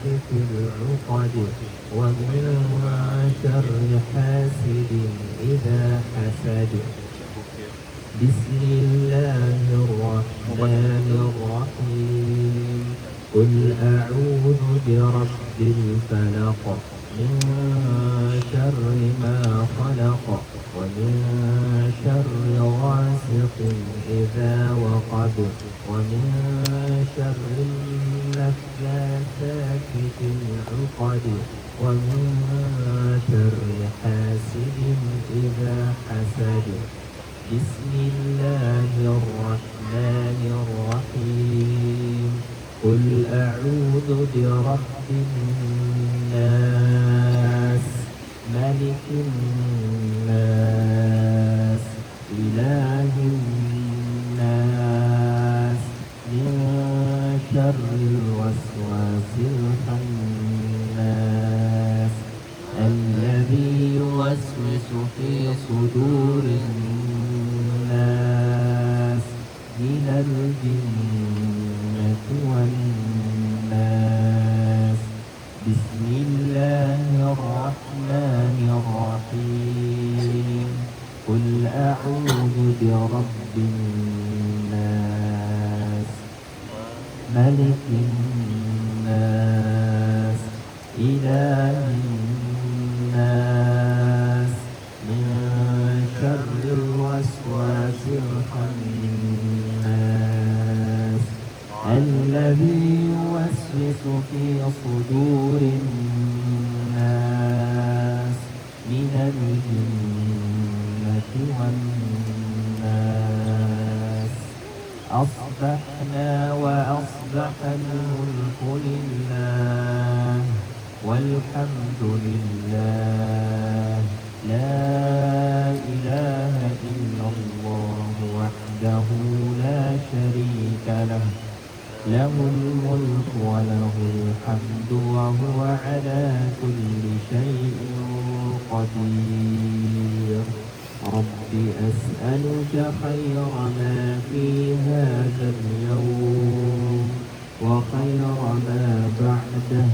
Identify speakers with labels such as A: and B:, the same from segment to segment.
A: في العقد ومن شر حاسد إذا حسد. بسم الله الرحمن الرحيم. قل أعوذ برب الفلق من شر ما خلق ومن شر غاسق إذا وقب ومن شر النفاثات في العقد ومن شر حاسد إذا حسد. بسم الله الرحمن الرحيم. قل أعوذ برب الناس ملك الناس إله الناس من شر الوسواس الخناس الذي يوسوس في صدور الناس من الجنة والناس. بسم الله الرحمن الرحيم. قل أعوذ برب الناس ملك الناس إله الناس من شر الوسواس الخناس الذي يوسوس في صدور الناس من الجنة والناس. أصبحنا وأصبح الملك لله والحمد لله لا إله إلا الله وحده لا شريك له له الملك وله الحمد وهو على كل شيء قدير. رب أسألك خير ما في هذا اليوم وخير ما بعده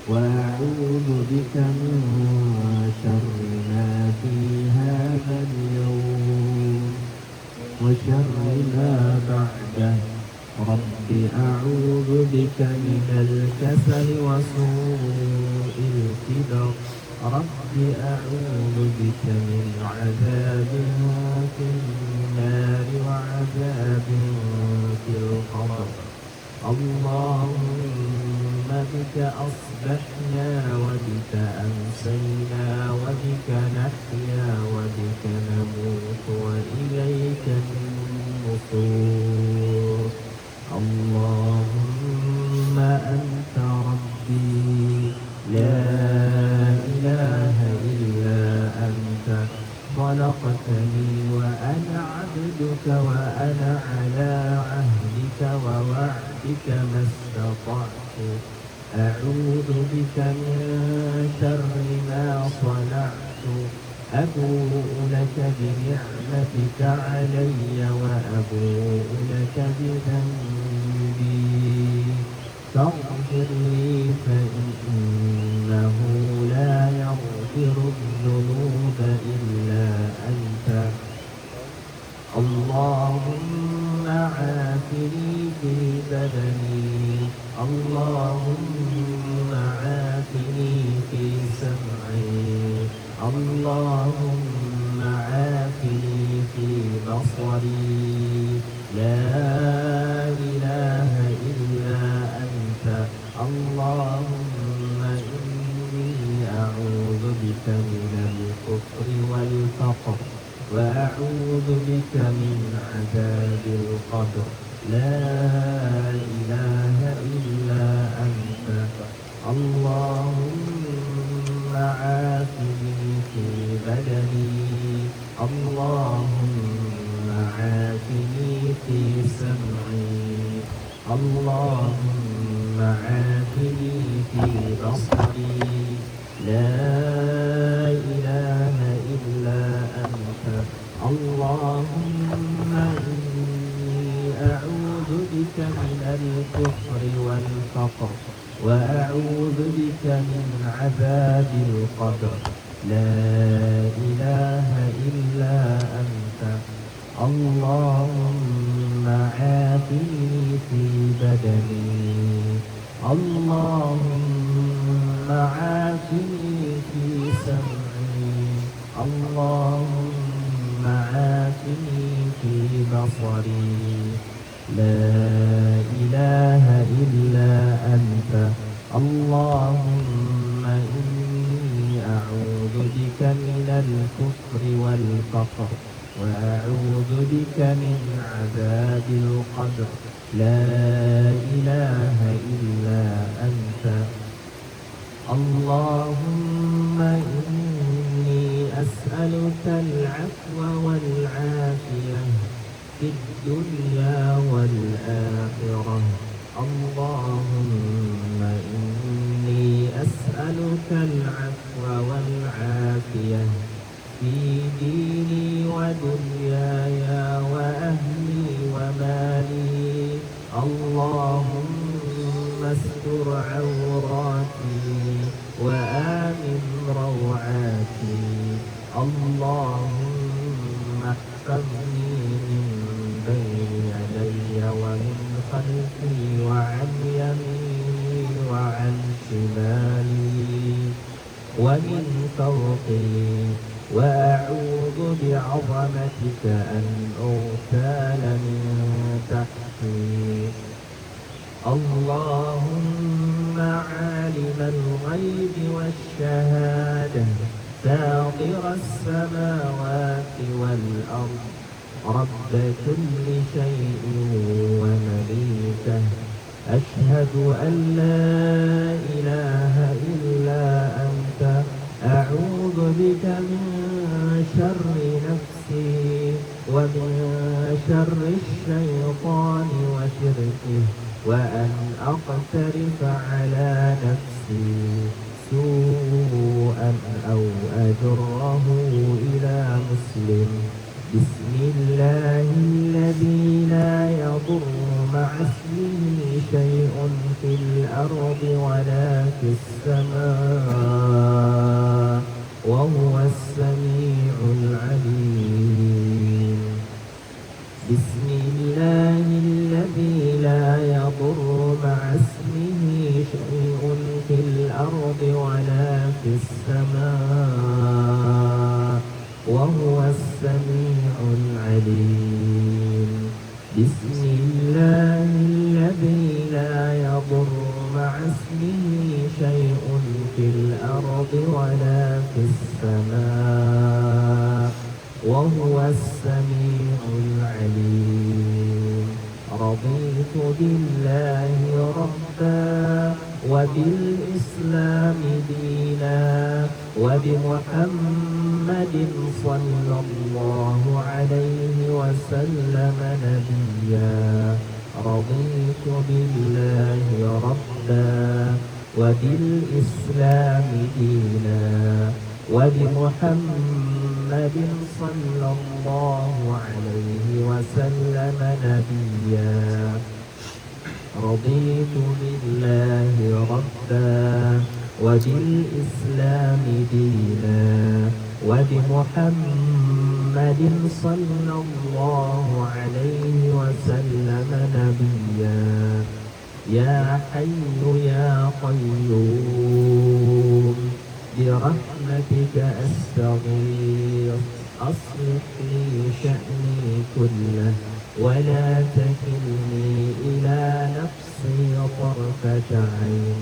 A: وأعوذ بك من شر ما في هذا اليوم وشر ما بعده. رب أعوذ بك من الكسل وسوء الكبر. رب أعوذ بك من عذاب في النار وعذاب في القبر. اللهم بك أصبحنا وبك أمسينا وبك نحيا وبك نموت وإليك النشور. اللهم أنت ربي لا إله إلا أنت خلقتني وأنا عبدك وأنا على عهدك ووعدك ما استطعت. أعوذ بك من شر ما صنعت. أبوء لك بنعمتك علي وأبوء لك بذنبي فاغفر لي فإنه لا يغفر الذنوب إلا أنت. اللهم عافني في بدني. اللهم عافني في سمعي. اللهم عافني في بصري. لا إله إلا أنت. اللهم إني أعوذ بك من الكفر والفقر وأعوذ بك من عذاب القبر. لا إله إلا أنت. اللهم عافني في بدني. اللهم عافني في سمعي. اللهم عافني في بصري. لا إله إلا أنت. اللهم إني أعوذ بك من الكفر والفقر وأعوذ بك من عذاب القبر لا إله إلا أنت اللهم عافني في بدني اللهم عافني في سمعي اللهم عافني في بصري لا إله إلا أنت اللهم إني أعوذ بك من الكفر والفقر وأعوذ بك من عذاب القبر لا إله إلا أنت اللهم إني أسألك العفو والعافية في الدنيا والآخرة اللهم إني أسألك العفو والعافية في ديني ودنياي وأهلي ومالي اللهم استر عوراتي وآمن روعاتي اللهم احفظني من بين يدي ومن خلفي وعن يميني وعن شمالي ومن فوقي وأعوذ بعظمتك أن أغتال من تحتي اللهم عالم الغيب والشهادة فاطر السماوات والأرض رب كل شيء ومليكه أشهد أن لا إله إلا أنت أعوذ بك من شر نفسي ومن شر الشيطان وشركه وأن أقترف على نفسي سوءا أو أجره إلى مسلم بسم الله الذي لا يضر مع اسمه شيء في الأرض ولا في السماء وهو السميع العليم بسم الله الذي لا يضر مع اسمه شيء في الأرض ولا في السماء وهو السميع العليم بسم الله الذي لا يضر مع اسمه شيء في الأرض ولا في السماء وهو السميع العليم رضيت بالله ربا وبالإسلام دينا وبمحمد صلى الله عليه وسلم نبيا رضيت بالله ربا وبالإسلام دينا وبمحمد صلى الله عليه وسلم نبيا رضيت بالله ربا وبالإسلام دينا وبمحمد صلى الله عليه وسلم نبيا يا حي يا قيوم برحمتك أستغيث أصلح لي شأني كله ولا تكلني إلى نفسي طرفة عين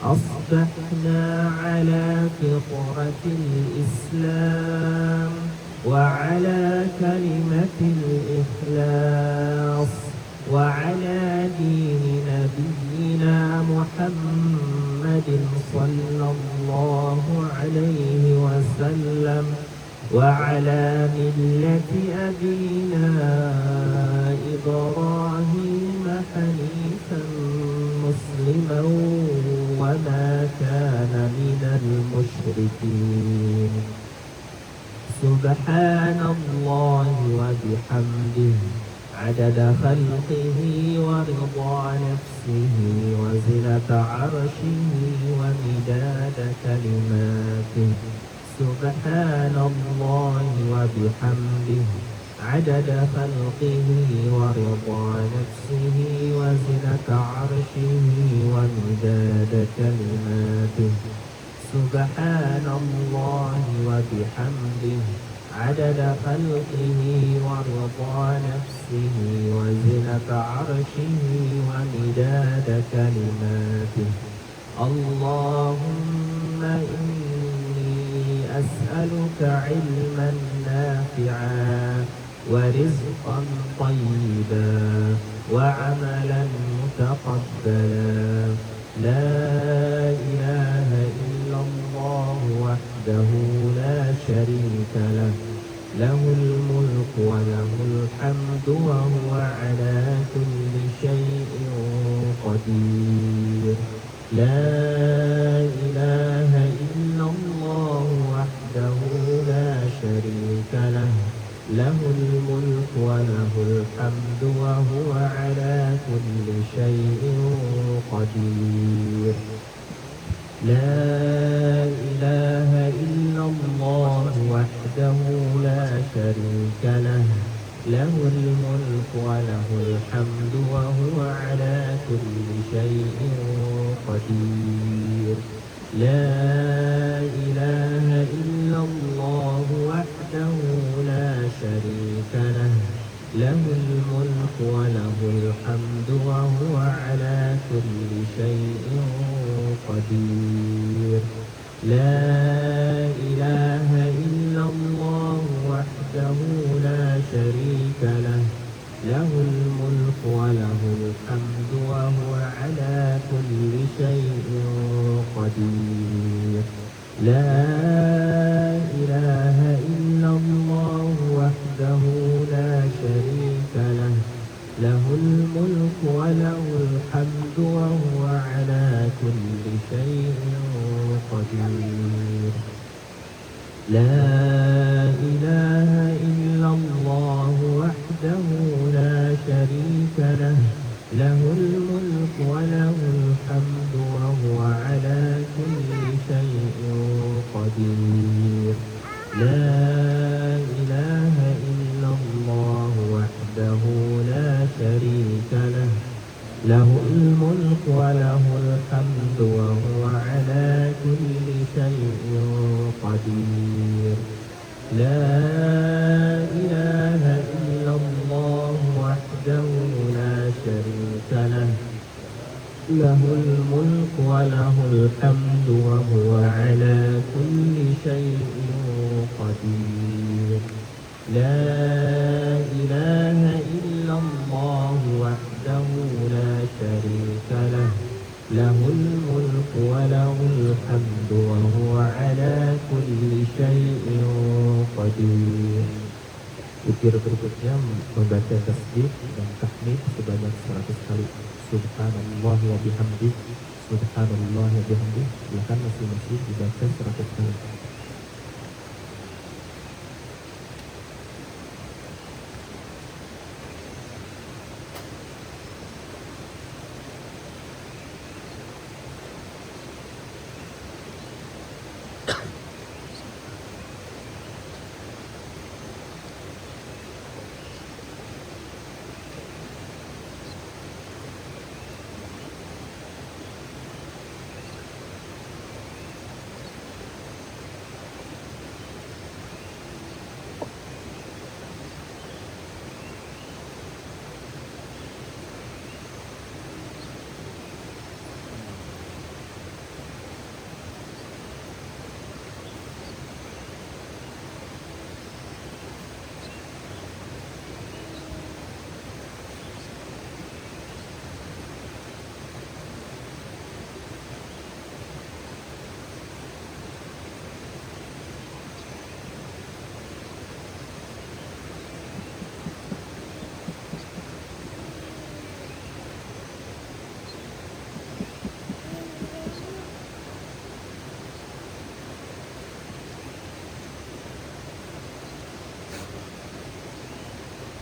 A: أصبحنا على فطرة الإسلام وعلى كلمة الإخلاص وعلى دين نبينا محمد صلى الله عليه وسلم وعلى ملة أبينا إبراهيم حنيفا مسلما وما كان من المشركين سبحان الله وبحمده عدد خلقه ورضا نفسه وزنة عرشه ومداد كلماته سبحان الله وبحمده عدد خلقه ورضا نفسه وزنة عرشه ومداد كلماته سبحان الله وبحمده عدد خلقه ورضا نفسه وزنة عرشه ومداد كلماته اللهم إني أسألك علما نافعا ورزقا طيبا وعملا متقبلا لا إله إلا الله وحده لا شريك له له الملك وله الحمد وهو على كل شيء قدير لا إله إلا الله وحده لا شريك له له الملك وله الحمد وهو على كل شيء قدير لا إله إلا الله وحده لا شريك له له الملك وله الحمد وهو على كل شيء قدير لا إله إلا الله وحده لا شريك له له الملك وله الحمد وهو على كل شيء قدير لا إله إلا الله وحده لا شريك له له الملك وله الحمد وهو على كل شيء قدير لا إله إلا الله وحده لا شريك له له الملك وله الحمد وهو على كل شيء قدير لا إله إلا الله وحده لا شريك له له الملك وله الحمد وهو على كل شيء قدير لا إله إلا الله وحده لا شريك له له الملك وله الحمد وهو على كل شيء قدير لا إله إلا الله وحده لا شريك له له الملك وله الحمد وهو على كل شيء قدير لا إله إلا الله وحده لا شريك له له الملك وله الحمد وهو على كل شيء قدير. Zikir berikutnya membaca tasbih dan tahmid sebanyak 100 kali. Subhanallah wa bihamdi, subhanallah wa bihamdi. Silakan masing-masing dibaca 100 kali.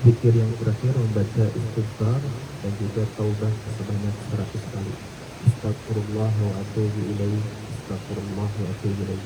A: Zikir yang terakhir membaca istighfar dan juga taubah sebanyak 100 kali. Astagfirullah wa atubu ilaih. Astagfirullah wa atubu ilaih.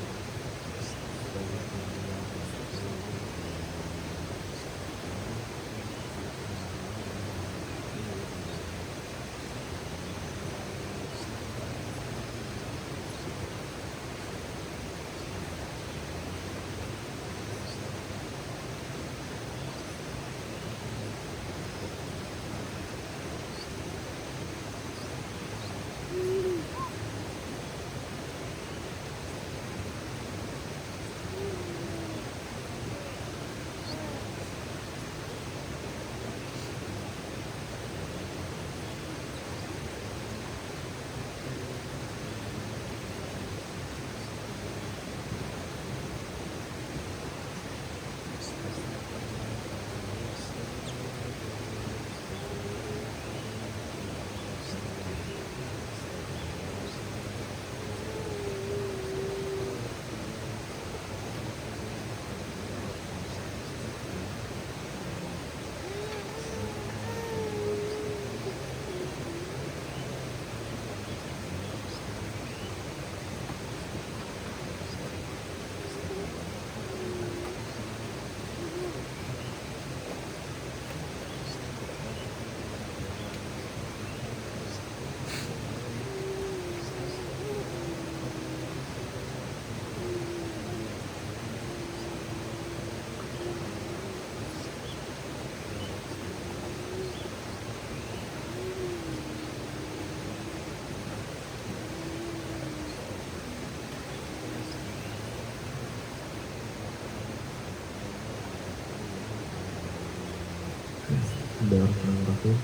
A: Bismillahirrahmanirrahim.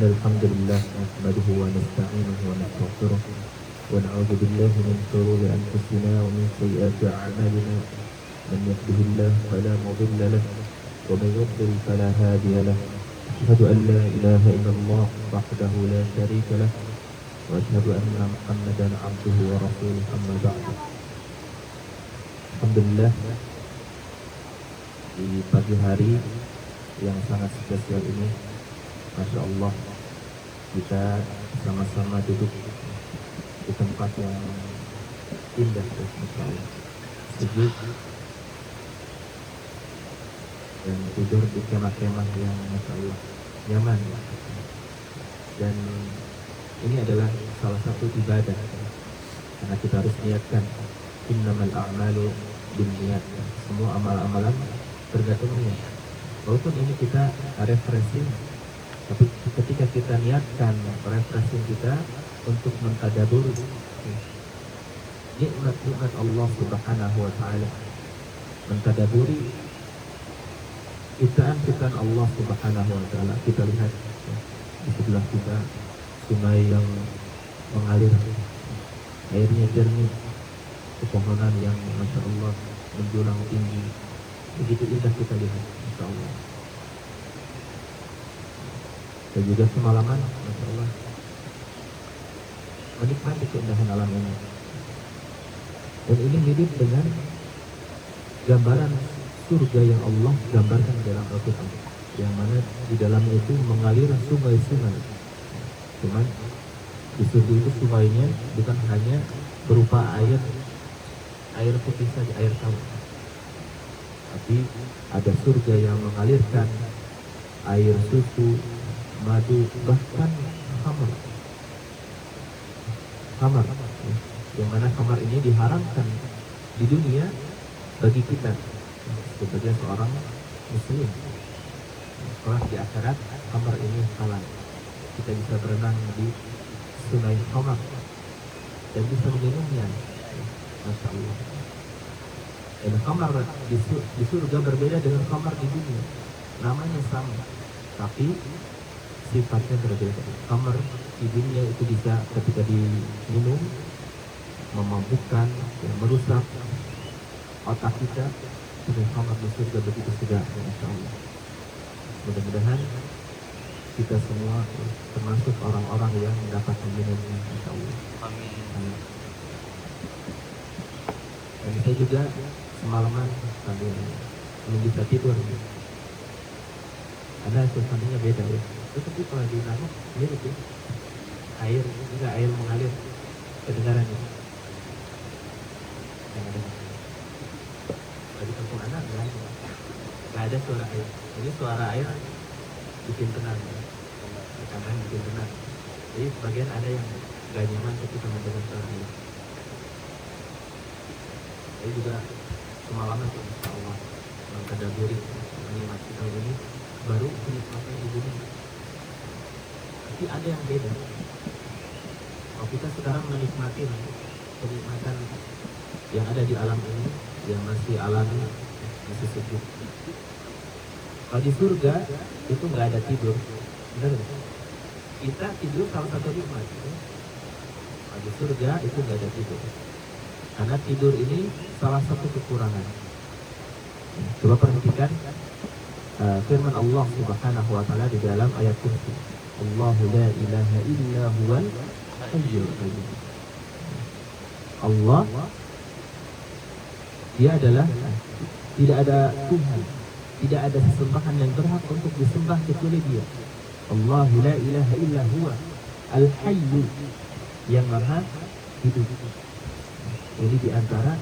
A: Alhamdulillah nahmaduhu wa nasta'inuhu wa nastaghfiruh wa na'udzu billahi min shururi anfusina wa min sayyiati a'malina. Man yahdihillahu fala mudilla lahu wa man yudlil fala hadiya lahu. Asyhadu an la ilaha illallah wahdahu la syarika lahu wa asyhadu anna Muhammadan 'abduhu wa rasuluhu amma ba'du. Alhamdulillah, di pagi hari yang sangat spesial ini, Masya Allah, kita sama-sama duduk di tempat yang indah, Masya Allah, sejuk, dan tidur di kemah-kemah yang Masya Allah nyaman. Dan ini adalah salah satu ibadah, karena kita harus niatkan innamal a'malu binniyat, semua amal-amalan tergantung niat. Walaupun ini kita refreshing, tapi ketika kita niatkan refreshing kita untuk mentadaburi nikmat-nikmat Allah Subhanahu wa Ta'ala, mentadaburi ciptaan Allah Subhanahu wa Ta'ala. Kita lihat di sebelah kita sungai yang mengalir, airnya jernih, pepohonan yang Masya Allah menjulang tinggi, begitu indah kita lihat, Masya Allah. Dan juga semalaman, Masya Allah, menikmati keindahan alam ini. Dan ini mirip dengan gambaran surga yang Allah gambarkan dalam Al-Quran, yang mana di dalamnya itu mengalir sungai-sungai. Cuman di surga itu sungainya bukan hanya berupa air putih saja, air tawar, tapi ada surga yang mengalirkan air susu, madu, bahkan khamar, yang mana khamar ini diharamkan di dunia bagi kita sebagai seorang muslim. Setelah di akhirat khamar ini halal, kita bisa berenang di sungai khamar dan bisa meminumnya, Masya Allah. Dan khamar di surga berbeda dengan khamar di dunia, namanya sama tapi sifatnya berbeda. Khamar di dunia itu bisa ketika diminum memabukkan, merusak otak kita. Dan khamar di surga begitu sedap, Masya Allah. Mudah-mudahan kita semua termasuk orang-orang yang dapat meminumnya, Masya Allah. Amin. Dan saya juga semalaman sambil belum bisa tidur. Ada suasananya beda ya. Tetapi kalau di Nangok mirip ya. Air, enggak air mengalir kedengaran ya. Di kampung anak nggak ada suara air. Ini suara air bikin tenang, rekaman bikin tenang. Jadi sebagian ada yang nggak nyaman ketika mendengar suara air. Saya juga semalaman insya Allah mengkadaburi menikmati tahun ini baru menikmati di dunia. Tapi ada yang beda. Kalau kita sekarang menikmati kenikmatan yang ada di alam ini, yang masih alami, masih sejuk. Kalau di surga itu nggak ada tidur, benar nggak? Kita tidur salah satu nikmat. Kalau di surga itu nggak ada tidur, karena tidur ini salah satu kekurangan. Coba perhatikan firman Allah Subhanahu Wa Taala di dalam ayat kursi. Allahu la ilaha illa huwal hayyul qayyum. Allah, Dia adalah tidak ada Tuhan, tidak ada sesembahan yang berhak untuk disembah kecuali Dia. Allahu la ilaha illa huwa al-hayyu, yang maha hidup. Ini diantara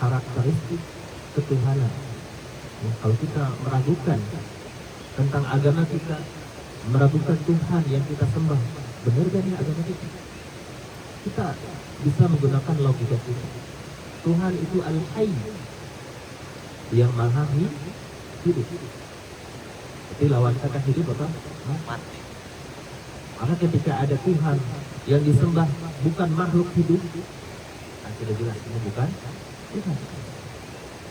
A: karakteristik ketuhanan. Kalau kita meragukan tentang agama kita, meragukan Tuhan yang kita sembah, benar gak nih agama kita? Kita bisa menggunakan logika kita. Tuhan itu al-hayy, yang maha hidup. Tapi lawan kata hidup apa? Mati. Maka ketika ada Tuhan yang disembah bukan makhluk hidup, sudah jelas ini bukan Tuhan.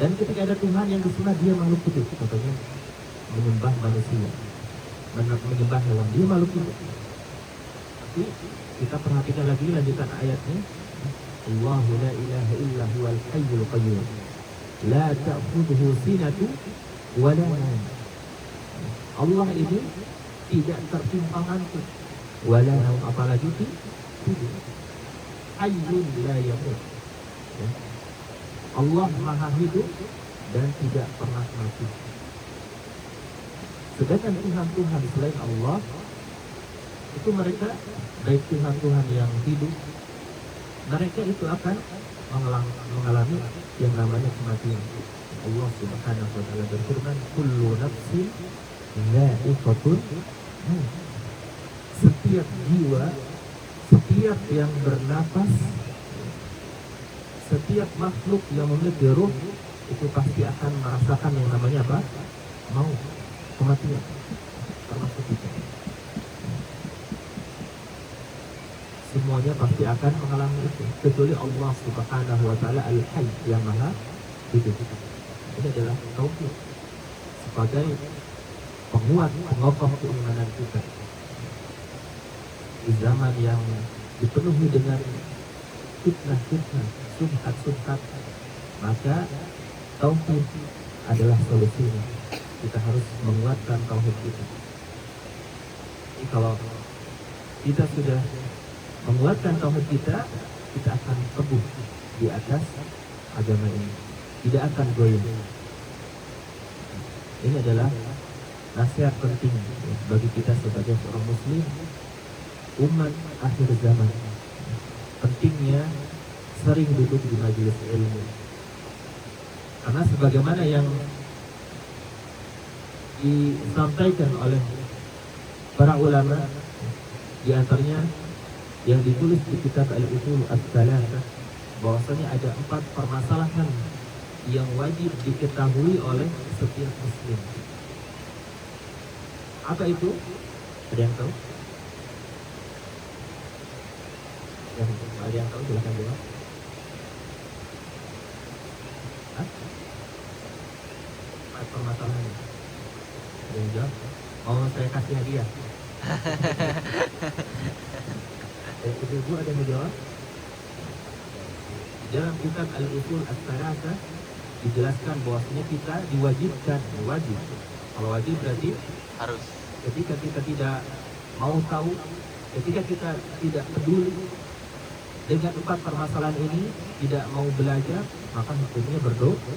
A: Dan ketika ada Tuhan yang disembah dia makhluk hidup, contohnya menyembah manusia, menyembah hewan, dia makhluk hidup. Tapi kita perhatikan lagi lanjutan ayatnya. Allahu la ilaha illa huwal hayyul qayyum la ta'khudhuhu sinatu wa la nawm. Allah ini tidak tertimpa ngantuk, wala naum, apalagi tidur. Hayyun la yamut. Allah maha hidup dan tidak pernah mati. Sedangkan Tuhan-Tuhan selain Allah itu mereka, baik Tuhan-Tuhan yang hidup, mereka itu akan mengalami yang namanya kematian. Allah Subhanahu wa Ta'ala berfirman, kullu nafsin dha'iqatul maut. Setiap jiwa, setiap yang bernapas, setiap makhluk yang memiliki ruh itu pasti akan merasakan yang namanya apa? Maut, kematian, termasuk kita. Semuanya pasti akan mengalami itu, kecuali Allah Subhanahu wa Ta'ala al-Hayy, yang maha hidup. Ini adalah tauhid sebagai penguat, pengokoh keimanan kita di zaman yang dipenuhi dengan fitnah-fitnah, subhat-subhat. Maka tauhid adalah solusinya. Kita harus menguatkan tauhid kita. Jadi kalau kita sudah menguatkan tauhid kita, kita akan teguh di atas agama ini, tidak akan goyah. Ini adalah nasihat penting bagi kita sebagai seorang muslim, umat akhir zaman. Pentingnya sering duduk di majelis ilmu, karena sebagaimana yang disampaikan oleh para ulama, di antaranya yang ditulis di kitab Al-Usul As-Salasah, bahwasanya ada 4 permasalahan yang wajib diketahui oleh setiap muslim. Apa itu? Ada yang tahu? Ada yang tahu? Silakan jawab. Empat permasalahan. Ada yang jawab? Mau saya kasih hadiah? Ibu ada yang menjawab? Dalam kitab Al-Usul As-Salasah dijelaskan bahwasanya kita diwajibkan, wajib. Kalau wajib berarti harus. Ketika kita tidak mau tahu, ketika kita tidak peduli dengan 4 permasalahan ini, tidak mau belajar, maka hukumnya berdosa.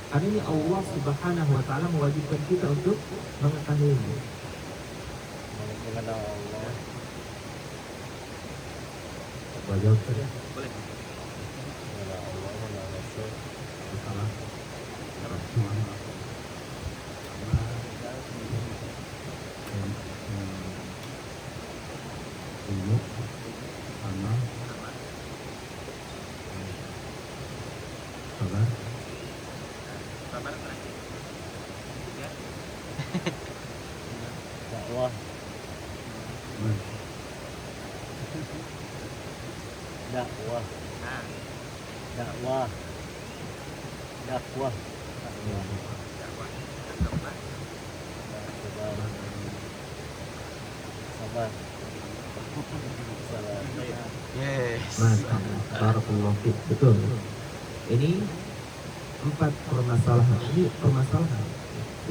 A: Karena ini Allah Subhanahu wa taala mewajibkan kita untuk mengetahuinya.
B: Mengenal Allah.
A: Jawab saja.
C: Boleh.
B: Mengenal Allah, mengenal Rasul.
A: Salah. Ilmu sama sabar.
C: Sabar terakhir. Ya.
B: Dakwah. Dakwah.
C: Nah,
B: Dakwah. Dakwah.
C: dakwah. Sabar.
B: Sabar. Sabar. Sabar.
C: Yes.
A: Barakallahu fiik. Betul. Ini 4 permasalahan. Ini permasalahan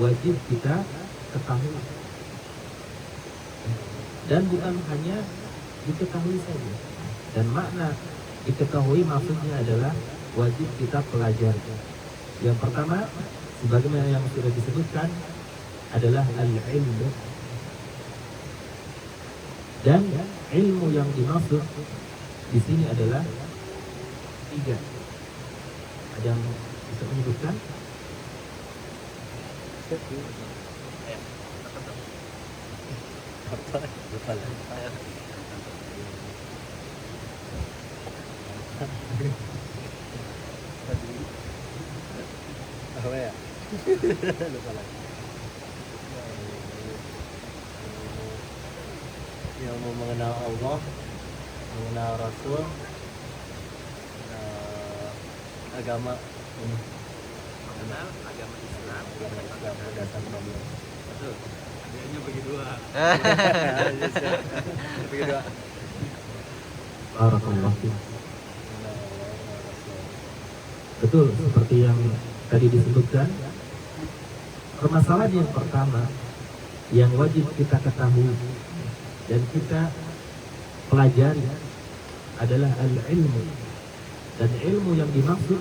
A: wajib kita ketahui. Dan bukan hanya diketahui saja. Dan makna diketahui maksudnya adalah wajib kita pelajari. Yang pertama, sebagaimana yang sudah disebutkan, adalah al-ilmu. Dan ilmu yang dimaksud di sini adalah 3. Ada yang bisa menyebutkan?
B: Apa? Lupa lah. Apa ya? Lupa lagi. Ilmu mengenal Allah, mengenal Rasul, agama ini,
C: Mengenal agama Islam.
B: agama Islam berdasarkan Allah.
C: Betul. Adanya bagi dua.
B: Bagi dua.
A: Barakallahu fiik.
B: Mengenal Allah, mengenal Rasul.
A: Betul, seperti yang tadi disebutkan. Permasalahan yang pertama yang wajib kita ketahui dan kita pelajari adalah al-ilmu. Dan ilmu yang dimaksud,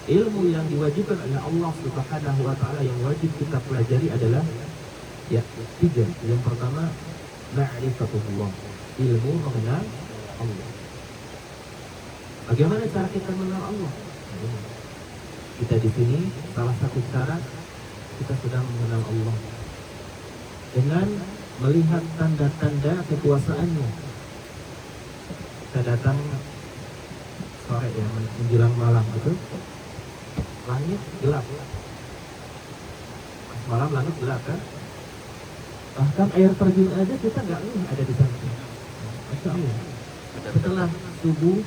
A: ilmu yang diwajibkan oleh Allah Subhanahu wa taala yang wajib kita pelajari adalah 3. Yang pertama, ma'rifatullah, ilmu mengenal Allah. Bagaimana cara kita mengenal Allah? Kita di sini salah satu cara kita sedang mengenal Allah dengan melihat tanda-tanda kekuasaannya. Kita datang sore ya, menjelang malam itu langit gelap. Malam langit gelap kan? Bahkan air terjun aja kita nggak ada di sana. Masya Allah. Setelah subuh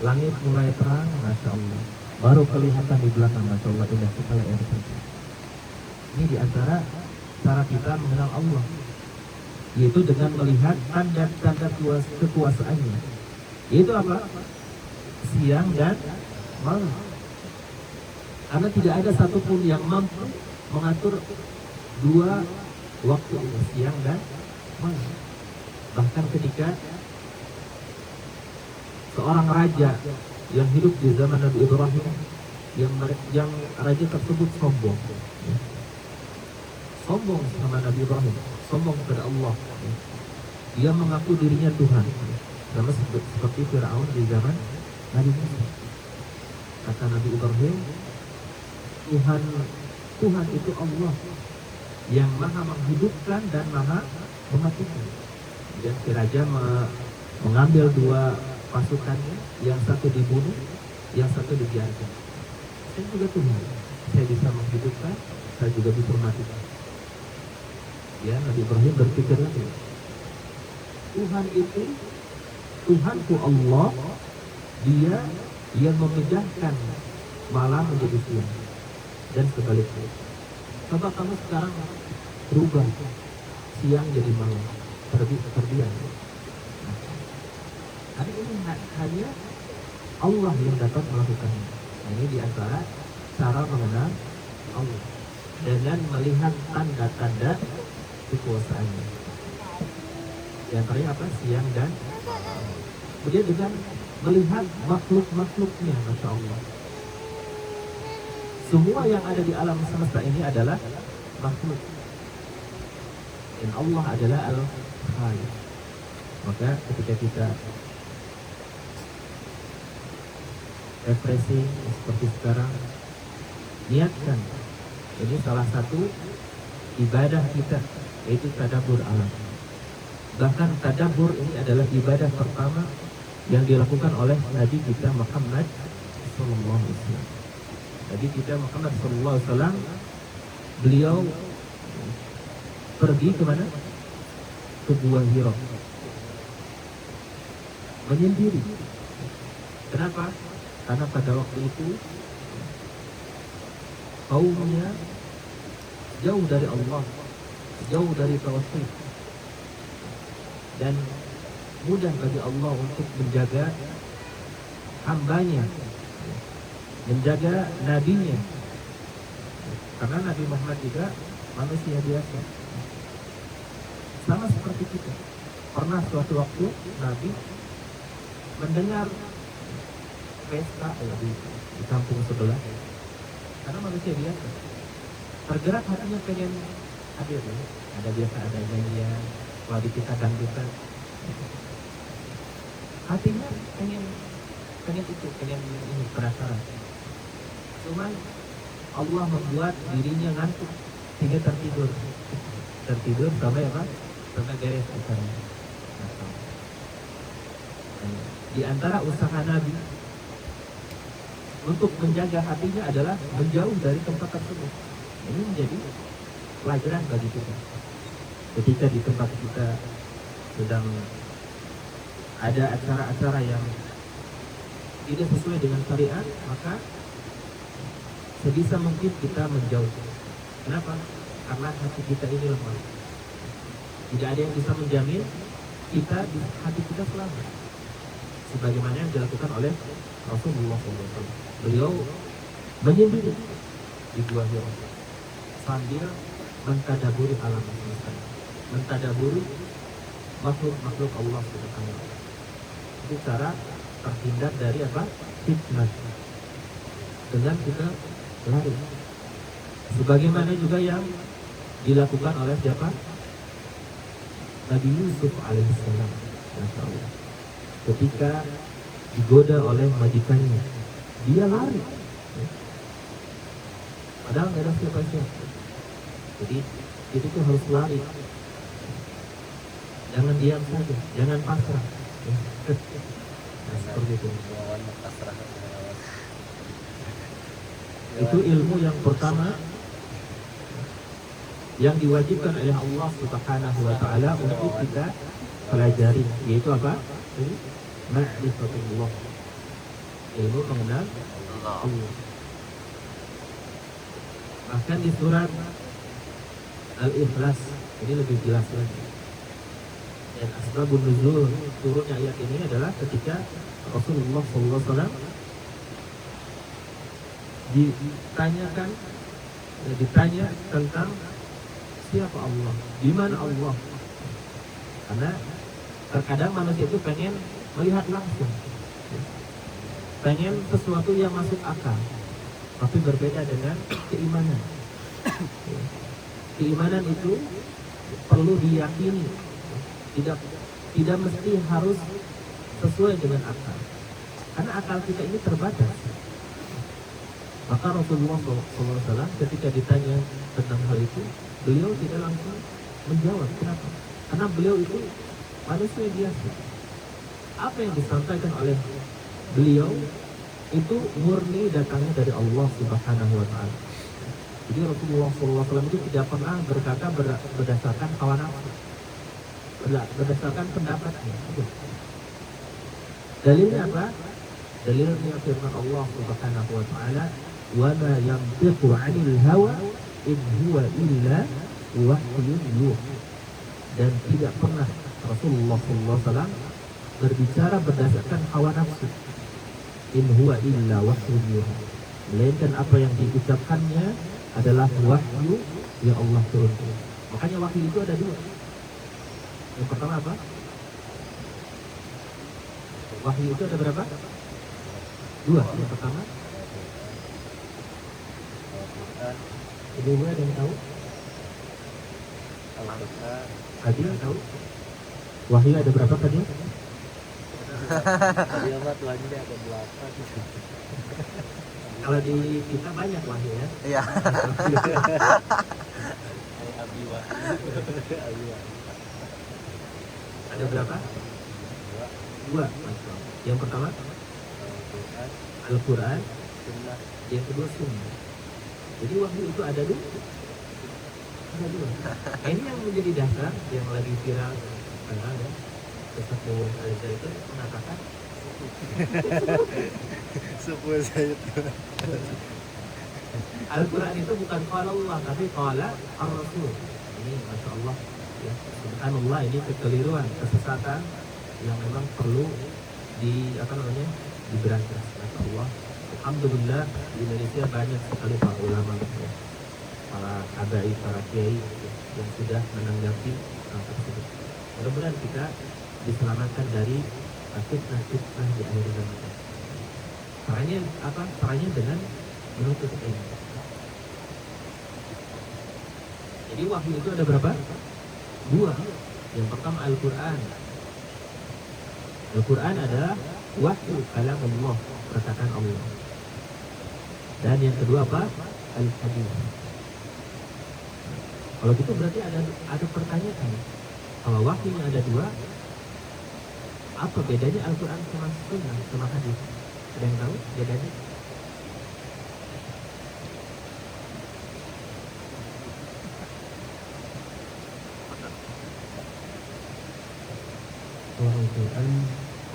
A: langit mulai terang, Masya Allah. Baru kelihatan di belakang, Masya Allah, indah sekali air terjun. Ini diantara cara kita mengenal Allah, yaitu dengan melihat tanda-tanda kekuasaannya. Yaitu apa? Siang dan malam. Karena tidak ada satupun yang mampu mengatur 2 waktu ini, siang dan malam. Bahkan ketika seorang raja yang hidup di zaman Nabi Ibrahim, yang raja tersebut sombong, sombong sama Nabi Ibrahim, sombong kepada Allah. Dia mengaku dirinya Tuhan, sama seperti Fir'aun di zaman Nabi Musa. Kata Nabi Ibrahim, Tuhan itu Allah yang maha menghidupkan dan maha mematikan. Dan si raja mengambil 2 pasukannya, yang satu dibunuh, yang satu dibiarkan. Saya juga Tuhan, saya bisa menghidupkan, saya juga bisa mematikan. Ya, Nabi Ibrahim berpikir lagi, Tuhan itu, Tuhanku Allah, Dia yang memindahkan malam menjadi siang dan sebaliknya. Coba kamu sekarang berubah siang jadi malam, terbiar. Hari ini hanya Allah yang dapat melakukannya. Nah, ini diantara cara mengenal Allah dengan melihat tanda-tanda kekuasaannya. Di antaranya apa? Siang dan malam. Kemudian dengan melihat makhluk-makhluknya, Masya Allah. Semua yang ada di alam semesta ini adalah makhluk. Dan Allah adalah Al-Khaliq. Maka ketika kita refreshing seperti sekarang, niatkan. Ini salah satu ibadah kita, yaitu tadabbur alam. Bahkan tadabbur ini adalah ibadah pertama yang dilakukan oleh Nabi kita Muhammad sallallahu alaihi wasallam. Nabi kita Muhammad sallallahu alaihi wasallam, beliau pergi ke mana? Ke Gua Hira. Menyendiri. Kenapa? Karena pada waktu itu kaumnya jauh dari Allah, jauh dari tauhid, dan mudah bagi Allah untuk menjaga hambanya, menjaga nabinya. Karena Nabi Muhammad juga manusia biasa, sama seperti kita. Pernah suatu waktu Nabi mendengar pesta di kampung sebelah, karena manusia biasa tergerak hatinya pengen hadir, ada biasa ada nyanyian, kalau kita dangdutan, hatinya pengen itu, pengen ini, penasaran. Cuman Allah membuat dirinya ngantuk sehingga tertidur sampai apa? Sampai beres acaranya. Di antara usaha Nabi untuk menjaga hatinya adalah menjauh dari tempat tersebut. Ini menjadi pelajaran bagi kita. Ketika di tempat kita sedang ada acara-acara yang tidak sesuai dengan syariat, maka sebisa mungkin kita menjauh. Kenapa? Karena hati kita ini lemah. Tidak ada yang bisa menjamin hati kita selamat. Sebagaimana yang dilakukan oleh Rasulullah SAW. Beliau menyendiri di Gua Hira sambil mentadaburi alam semesta, mentadaburi makhluk-makhluk Allah Subhanahu wa Ta'ala. Itu cara terhindar dari apa? Fitnah. Dengan kita lari. Sebagaimana juga yang dilakukan oleh siapa? Nabi Yusuf alaihissalam. Masya Allah. Ketika digoda oleh majikannya, dia lari. Padahal nggak ada siapa-siapa. Jadi itu tuh harus lari. Jangan diam saja, jangan pasrah. Nah, seperti itu. Itu ilmu yang pertama yang diwajibkan oleh Allah Subhanahu wa Ta'ala untuk kita pelajari, yaitu apa? Ma'rifatullah, ilmu mengenal Allah. Bahkan di surat Al-Ikhlas ini lebih jelas lagi. Dan asbabun nuzul turunnya ayat ini adalah ketika Rasulullah SAW ditanya tentang siapa Allah, di mana Allah. Karena terkadang manusia itu pengen melihat langsung, pengen sesuatu yang masuk akal, tapi berbeda dengan keimanan. Keimanan itu perlu diyakini, tidak mesti harus sesuai dengan akal, karena akal kita ini terbatas. Maka Rasulullah SAW ketika ditanya tentang hal itu, beliau tidak langsung menjawab. Kenapa? Karena beliau itu manusia biasa. Apa yang disampaikan oleh beliau itu murni datangnya dari Allah Subhanahu wa Ta'ala. Jadi Rasulullah SAW itu tidak pernah berkata berdasarkan hawa nafsu, berdasarkan pendapatnya. Dalilnya apa? Dalilnya firman Allah Subhanahu wa Ta'ala, "Wa ma yantiqu 'anil hawa in huwa illa wahyun yuha." Dan tidak pernah Rasulullah SAW berbicara berdasarkan hawa nafsu. In huwa illa wahyun yuha. Melainkan apa yang diucapkannya adalah wahyu yang Allah turunkan. Makanya wahyu itu ada dua. Yang pertama apa? Wahyu itu ada berapa? Dua. Yang pertama
B: Al-Quran.
A: Ibu-ibu ada yang tahu?
B: Al-Quran.
A: Tadi yang tahu? Wahyu ada berapa tadi?
B: Tadi apa Tuhannya ada 8.
A: Kalau di kita banyak wahyu ya.
C: Iya.
B: Abi Wahyu. Abi Wahyu.
A: Ada berapa? Dua. Yang pertama
B: Al-Quran.
A: Al-Quran,
B: Sunnah.
A: yang kedua Sunnah. Jadi wahyu itu ada dua. Ada dua. Nah, ini yang menjadi dasar yang lagi viral sekarang ya. Ustaz Bowo Aliza itu mengatakan
B: Sepuh saya itu.
A: Al-Quran itu bukan qala Allah tapi qala ar-Rasul. Ini Masya Allah ya. Subhanallah, ini kekeliruan, kesesatan yang memang perlu diberantas. Masya Allah. Alhamdulillah di Indonesia banyak sekali para ulama, ya, para abai, para kiai yang sudah menanggapi hal tersebut. Mudah-mudahan kita diselamatkan dari fitnah-fitnah di akhir zaman. Caranya apa? Caranya dengan menuntut ilmu. Jadi wahyu itu ada berapa? Dua. Yang pertama Al-Quran. Al-Quran adalah wahyu kalam Allah, perkataan Allah. Dan yang kedua apa? Al-Hadis. Kalau gitu berarti ada pertanyaan. Kalau wahyunya ada dua, apa bedanya Al-Quran sama Sunnah sama hadis? Ada yang tahu bedanya? Kalau Al-Quran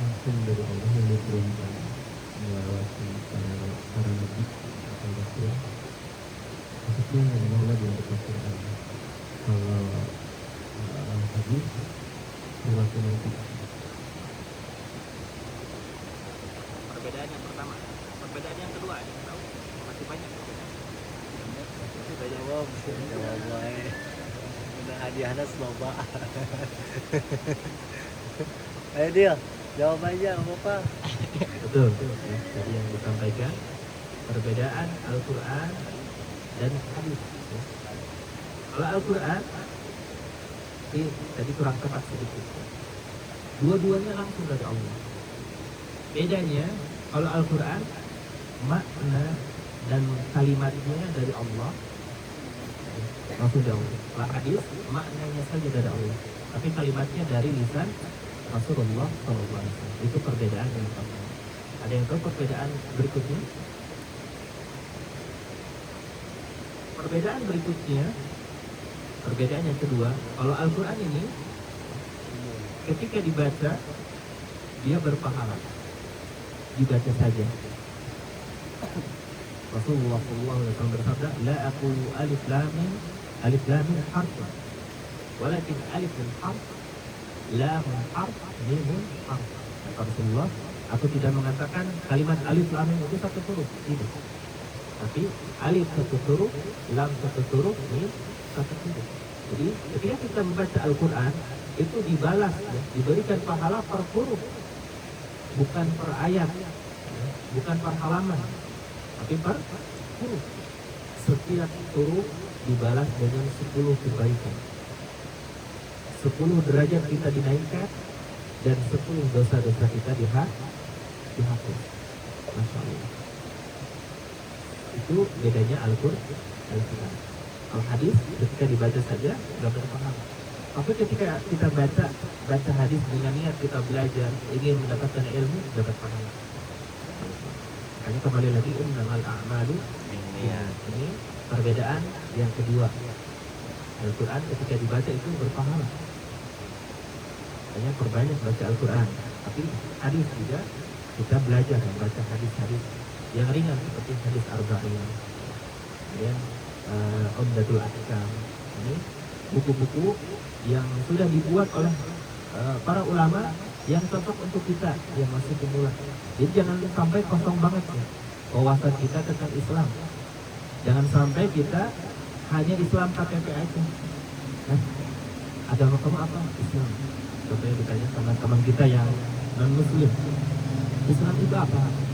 A: langsung dari Allah yang diturunkan melewati para nabi atau rasul, maksudnya yang Allah yang Al-Quran. Kalau hadis melewati nabi. Perbedaan yang pertama, perbedaan yang kedua, ada yang tahu? Masih banyak perbedaan.
B: Jawab. Jawab baik. Udah hadiahnya seloba. Ayo dia, jawab aja Bapak.
A: Betul, ya, tadi yang disampaikan perbedaan Al-Quran dan hadis. Ya. Kalau Al-Quran, tadi kurang tepat sedikit. Dua-duanya langsung dari Allah. Bedanya, kalau Al-Quran makna dan kalimatnya dari Allah, langsung dari Allah. Kalau hadis maknanya saja dari Allah, tapi kalimatnya dari lisan Rasulullah SAW. Itu perbedaan yang pertama. Ada yang tahu perbedaan berikutnya? Perbedaan berikutnya, perbedaan yang kedua, kalau Al-Quran ini ketika dibaca dia berpahala, dibaca saja. Rasulullah SAW bersabda, la aqulu alif lam mim harf, walakin alif harf, lam harf, mim harf. Kata Rasulullah, aku tidak mengatakan kalimat alif lam mim itu satu huruf, tidak. Tapi alif satu huruf, lam satu huruf, mim satu huruf. Jadi ketika kita membaca Al-Quran itu dibalas, ya, diberikan pahala per huruf, bukan per ayat, ya, bukan per halaman, tapi per huruf. Setiap huruf dibalas dengan 10 kebaikan, 10 derajat kita dinaikkan, dan 10 dosa-dosa kita dihapus. Masya Allah. Itu bedanya Al-Quran. Kalau hadis ketika dibaca saja nggak berpahala. Tapi ketika kita baca hadis dengan niat kita belajar, ingin mendapatkan ilmu, dapat pahala. Makanya kembali lagi innamal a'malu binniyat. Ini perbedaan yang kedua. Al-Quran ketika dibaca itu berpahala. Makanya perbanyak baca Al-Quran. Tapi hadis juga kita belajar membaca hadis-hadis yang ringan seperti hadis arba'in, kemudian Umdatul Ahkam. Ini buku-buku yang sudah dibuat oleh para ulama yang cocok untuk kita yang masih pemula. Jadi jangan sampai kosong banget ya wawasan kita tentang Islam. Jangan sampai kita hanya Islam KTP aja. Nah, agama kamu apa? Islam. Contohnya ditanya sama teman kita yang non Muslim, Islam itu apa?